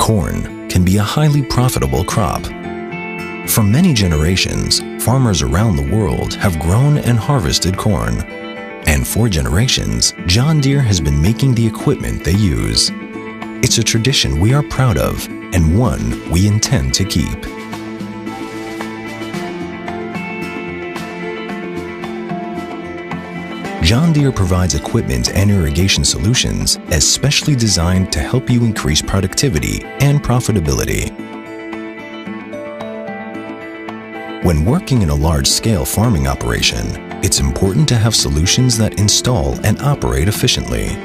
Corn can be a highly profitable crop. For many generations, farmers around the world have grown and harvested corn. And for generations, John Deere has been making the equipment they use. It's a tradition we are proud of and one we intend to keep. John Deere provides equipment and irrigation solutions especially designed to help you increase productivity and profitability. When working in a large-scale farming operation, it's important to have solutions that install and operate efficiently.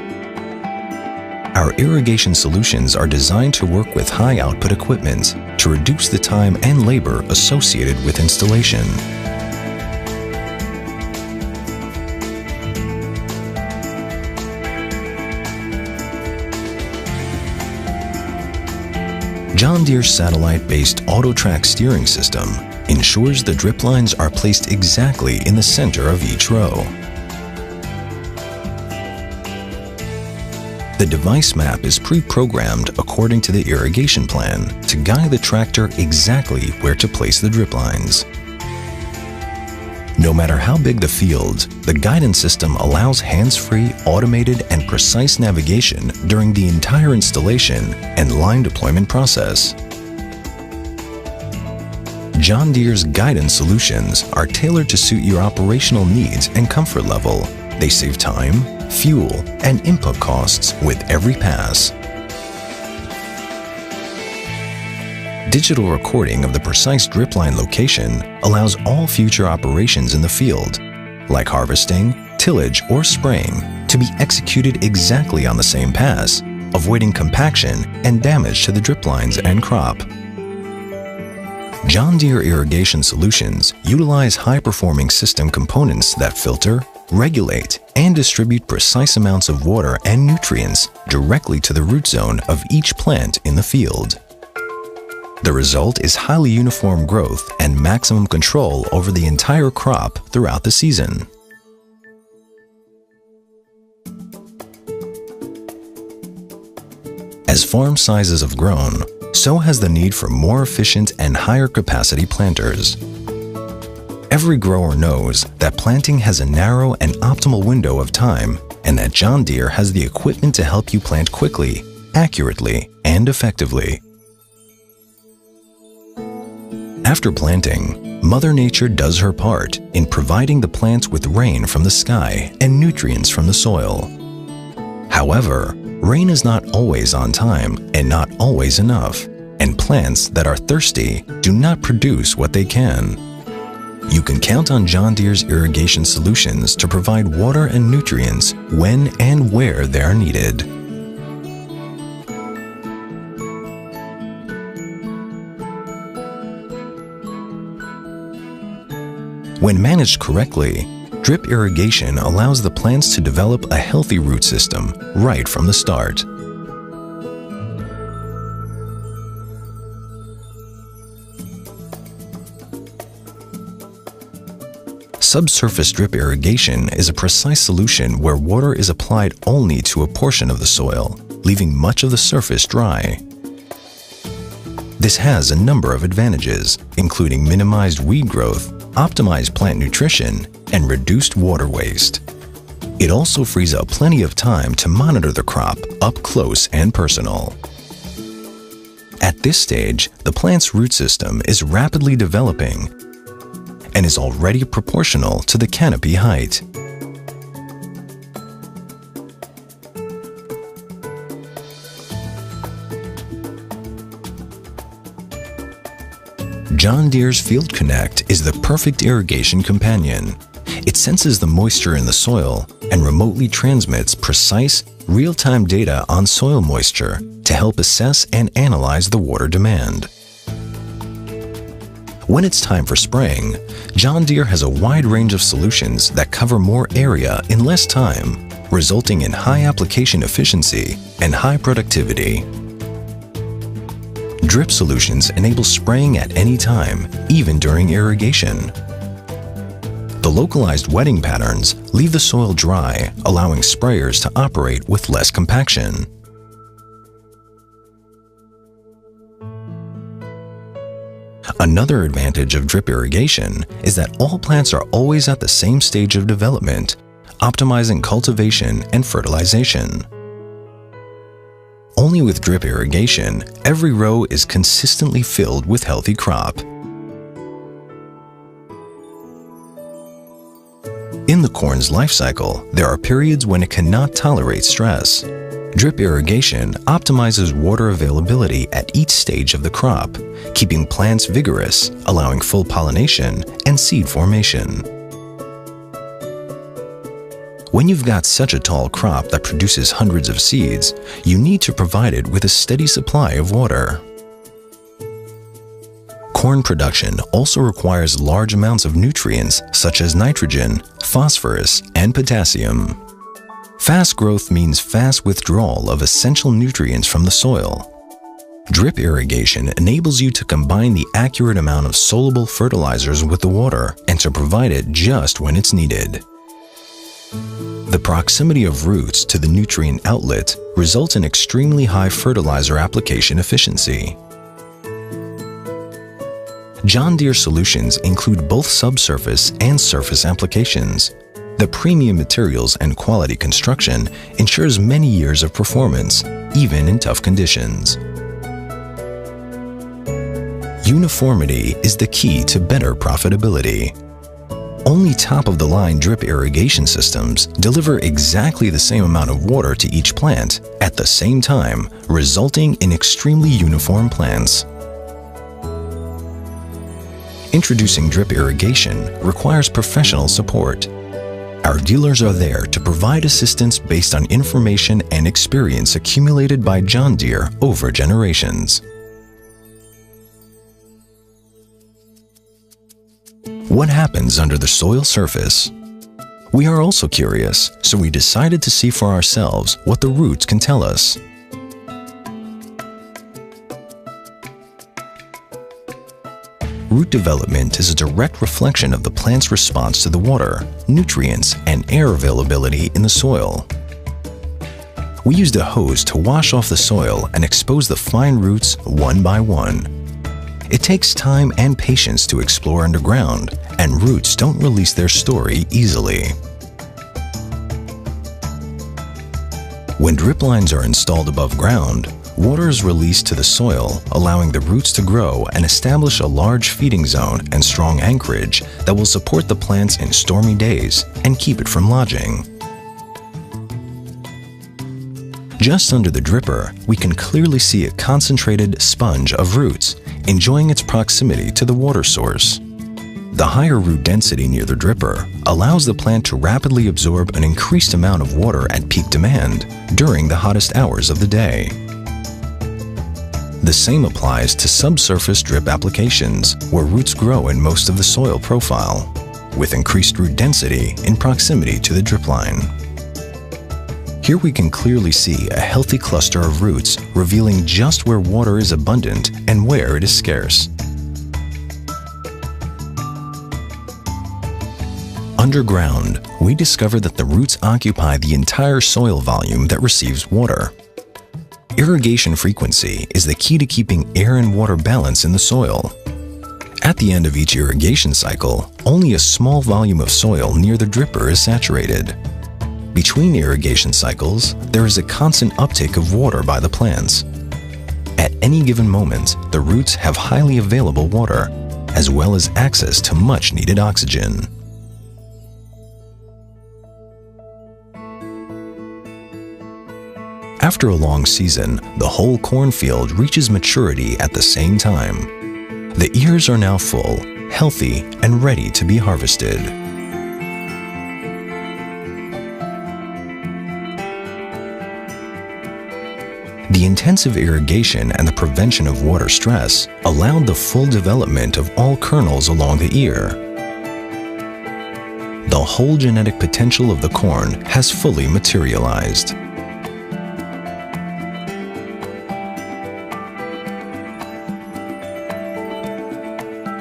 Our irrigation solutions are designed to work with high-output equipment to reduce the time and labor associated with installation. John Deere's satellite-based auto-track steering system ensures the drip lines are placed exactly in the center of each row. The device map is pre-programmed according to the irrigation plan to guide the tractor exactly where to place the drip lines. No matter how big the field, the guidance system allows hands-free, automated, and precise navigation during the entire installation and line deployment process. John Deere's guidance solutions are tailored to suit your operational needs and comfort level. They save time, fuel, and input costs with every pass. Digital recording of the precise drip line location allows all future operations in the field, like harvesting, tillage, or spraying, to be executed exactly on the same pass, avoiding compaction and damage to the drip lines and crop. John Deere irrigation solutions utilize high-performing system components that filter, regulate, and distribute precise amounts of water and nutrients directly to the root zone of each plant in the field. The result is highly uniform growth and maximum control over the entire crop throughout the season. As farm sizes have grown, so has the need for more efficient and higher capacity planters. Every grower knows that planting has a narrow and optimal window of time, and that John Deere has the equipment to help you plant quickly, accurately, and effectively. After planting, Mother Nature does her part in providing the plants with rain from the sky and nutrients from the soil. However, rain is not always on time and not always enough, and plants that are thirsty do not produce what they can. You can count on John Deere's irrigation solutions to provide water and nutrients when and where they are needed. When managed correctly, drip irrigation allows the plants to develop a healthy root system right from the start. Subsurface drip irrigation is a precise solution where water is applied only to a portion of the soil, leaving much of the surface dry. This has a number of advantages, including minimized weed growth, optimized plant nutrition, and reduced water waste. It also frees up plenty of time to monitor the crop up close and personal. At this stage, the plant's root system is rapidly developing and is already proportional to the canopy height. John Deere's Field Connect is the perfect irrigation companion. It senses the moisture in the soil and remotely transmits precise, real-time data on soil moisture to help assess and analyze the water demand. When it's time for spraying, John Deere has a wide range of solutions that cover more area in less time, resulting in high application efficiency and high productivity. Drip solutions enable spraying at any time, even during irrigation. The localized wetting patterns leave the soil dry, allowing sprayers to operate with less compaction. Another advantage of drip irrigation is that all plants are always at the same stage of development, optimizing cultivation and fertilization. Only with drip irrigation, every row is consistently filled with healthy crop. In the corn's life cycle, there are periods when it cannot tolerate stress. Drip irrigation optimizes water availability at each stage of the crop, keeping plants vigorous, allowing full pollination and seed formation. When you've got such a tall crop that produces hundreds of seeds, you need to provide it with a steady supply of water. Corn production also requires large amounts of nutrients such as nitrogen, phosphorus, and potassium. Fast growth means fast withdrawal of essential nutrients from the soil. Drip irrigation enables you to combine the accurate amount of soluble fertilizers with the water and to provide it just when it's needed. The proximity of roots to the nutrient outlet results in extremely high fertilizer application efficiency. John Deere solutions include both subsurface and surface applications. The premium materials and quality construction ensures many years of performance, even in tough conditions. Uniformity is the key to better profitability. Only top-of-the-line drip irrigation systems deliver exactly the same amount of water to each plant at the same time, resulting in extremely uniform plants. Introducing drip irrigation requires professional support. Our dealers are there to provide assistance based on information and experience accumulated by John Deere over generations. What happens under the soil surface? We are also curious, so we decided to see for ourselves what the roots can tell us. Root development is a direct reflection of the plant's response to the water, nutrients, and air availability in the soil. We used a hose to wash off the soil and expose the fine roots one by one. It takes time and patience to explore underground, and roots don't release their story easily. When drip lines are installed above ground, water is released to the soil, allowing the roots to grow and establish a large feeding zone and strong anchorage that will support the plants in stormy days and keep it from lodging. Just under the dripper, we can clearly see a concentrated sponge of roots, enjoying its proximity to the water source. The higher root density near the dripper allows the plant to rapidly absorb an increased amount of water at peak demand during the hottest hours of the day. The same applies to subsurface drip applications, where roots grow in most of the soil profile, with increased root density in proximity to the drip line. Here we can clearly see a healthy cluster of roots revealing just where water is abundant and where it is scarce. Underground, we discover that the roots occupy the entire soil volume that receives water. Irrigation frequency is the key to keeping air and water balance in the soil. At the end of each irrigation cycle, only a small volume of soil near the dripper is saturated. Between irrigation cycles, there is a constant uptake of water by the plants. At any given moment, the roots have highly available water, as well as access to much-needed oxygen. After a long season, the whole cornfield reaches maturity at the same time. The ears are now full, healthy, and ready to be harvested. The intensive irrigation and the prevention of water stress allowed the full development of all kernels along the ear. The whole genetic potential of the corn has fully materialized.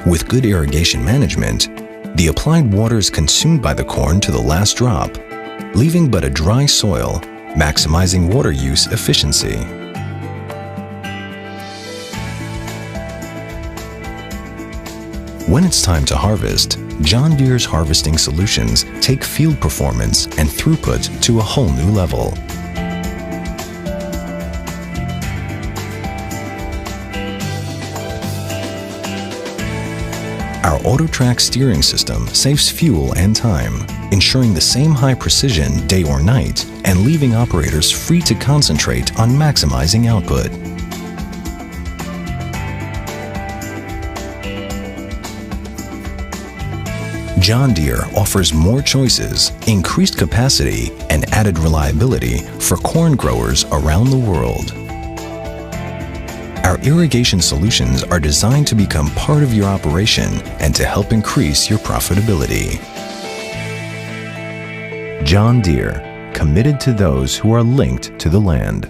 With good irrigation management, the applied water is consumed by the corn to the last drop, leaving but a dry soil, maximizing water use efficiency. When it's time to harvest, John Deere's harvesting solutions take field performance and throughput to a whole new level. Our AutoTrack steering system saves fuel and time, ensuring the same high precision day or night and leaving operators free to concentrate on maximizing output. John Deere offers more choices, increased capacity, and added reliability for corn growers around the world. Our irrigation solutions are designed to become part of your operation and to help increase your profitability. John Deere, committed to those who are linked to the land.